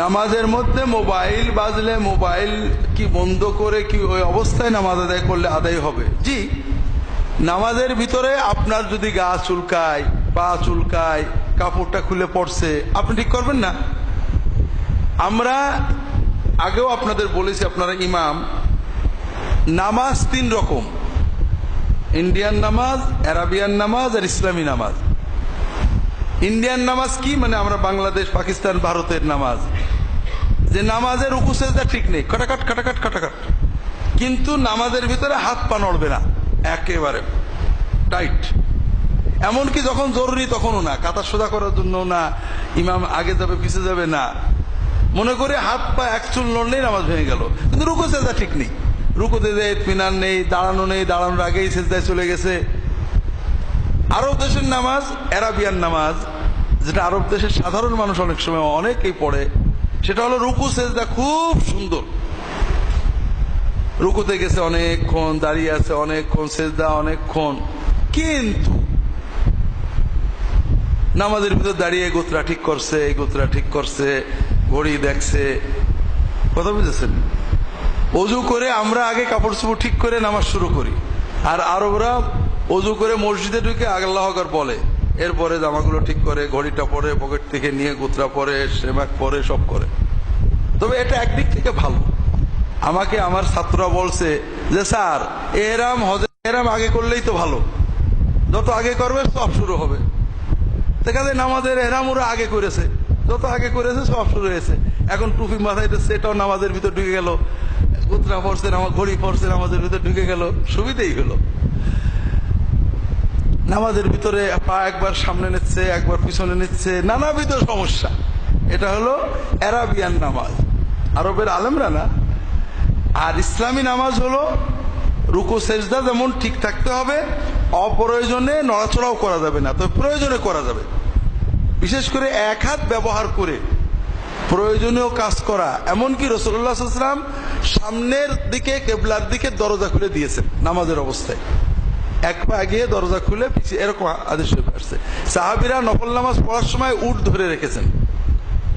নামাজের মধ্যে মোবাইল বাজলে মোবাইল কি বন্ধ করে কি ওই অবস্থায় নামাজ আদায় করলে আদায় হবে? জি, নামাজের ভিতরে আপনার যদি গা চুলকায়, পা চুলকায়, কাপড়টা খুলে পড়ছে, আপনি ঠিক করবেন না? আমরা আগেও আপনাদের বলেছি, আপনারা ইমাম, নামাজ তিন রকম: ইন্ডিয়ান নামাজ, আরাবিয়ান নামাজ আর ইসলামী নামাজ। ইন্ডিয়ান নামাজ কি মানে আমরা বাংলাদেশ, পাকিস্তান, ভারতের নামাজ, যে নামাজের রুকু সেজদা ঠিক নেই, খটাখট খটাখট খটাখট, কিন্তু নামাজের ভিতরে হাত পা নড়বে না, একেবারে টাইট। এমনকি যখন জরুরি তখনও না, কাতার সোজা করার জন্য না, ইমাম আগে যাবে পিছিয়ে যাবে না, মনে করে হাত পা এক চুল নড়লেই নামাজ ভেঙে গেল, কিন্তু রুকু সেজদা ঠিক নেই, রুকুতে যে ইতমিনান নেই, দাঁড়ানো নেই, দাঁড়ানোর আগেই সেজদায় চলে গেছে। আরব দেশের নামাজ, আরাবিয়ান নামাজ, যেটা আরব দেশের সাধারণ মানুষ অনেক সময় অনেকেই পড়ে, সেটা হলো রুকু সেজদা খুব সুন্দর। রুকুতে গেছে অনেকক্ষণ, দাঁড়িয়ে আছে অনেকক্ষণ, সেজদা অনেকক্ষণ, কিন্তু নামাজের ভিতর দাঁড়িয়ে গোত্রা ঠিক করছে, এই গোত্রা ঠিক করছে, ঘড়ি দেখছে। কথা বুঝেছেন? অজু করে আমরা আগে কাপড় চোপড় ঠিক করে নামাজ শুরু করি, আর আরবরা অজু করে মসজিদে ঢুকে আল্লাহু আকবার বলে, এরপরে জামাগুলো ঠিক করে, ঘড়িটা পরে, পকেট থেকে নিয়ে গোত্রা পরে, শেমাক পরে, সব করে। তবে এটা একদিক থেকে ভালো। আমাকে আমার ছাত্ররা বলছে যে স্যার, এহরাম হজে এহরাম আগে করলেই তো ভালো, যত আগে করবে সব শুরু হবে। সেখানে নামাজের এহরাম ওরা আগে করেছে, যত আগে করেছে সব শুরু হয়েছে। এখন টুপি মাথায় দিচ্ছে, এটাও নামাজের ভিতর ঢুকে গেল, গোত্রা পড়ছে, ঘড়ি পড়ছে, নামাজের ভিতর ঢুকে গেল, সুবিধেই হলো। নামাজের ভিতরে পা একবার সামনে নিচ্ছে, একবার পিছনে নিচ্ছে, নানাবিধ সমস্যা। এটা হলো আরাবিয়ান নামাজ, আরবের আলেমরা না। আর ইসলামী নামাজ হলো রুকু সেজদা যেমন ঠিক থাকতে হবে, অপ্রয়োজনে নড়াচড়াও করা যাবে না, তবে প্রয়োজনে করা যাবে। বিশেষ করে এক হাত ব্যবহার করে প্রয়োজনীয় কাজ করা। এমনকি রাসূলুল্লাহ সাল্লাল্লাহু আলাইহি ওয়াসাল্লাম সামনের দিকে, কেবলার দিকে দরজা খুলে দিয়েছেন নামাজের অবস্থায়, এক পা গিয়ে দরজা খুলে পিছিয়ে, এরকম আদেশ আসছে। সাহাবীরা নফল নামাজ পড়ার সময় উট ধরে রেখেছেন,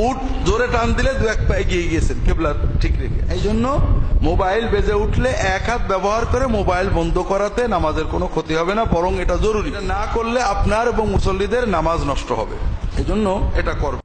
উট জোরে টান দিলে দু এক পা এগিয়ে গিয়েছেন কেবলা ঠিক রেখে। এই জন্য মোবাইল বেজে উঠলে এক হাত ব্যবহার করে মোবাইল বন্ধ করাতে নামাজের কোনো ক্ষতি হবে না, বরং এটা জরুরি। না করলে আপনার এবং মুসল্লিদের নামাজ নষ্ট হবে, এই জন্য এটা করবে।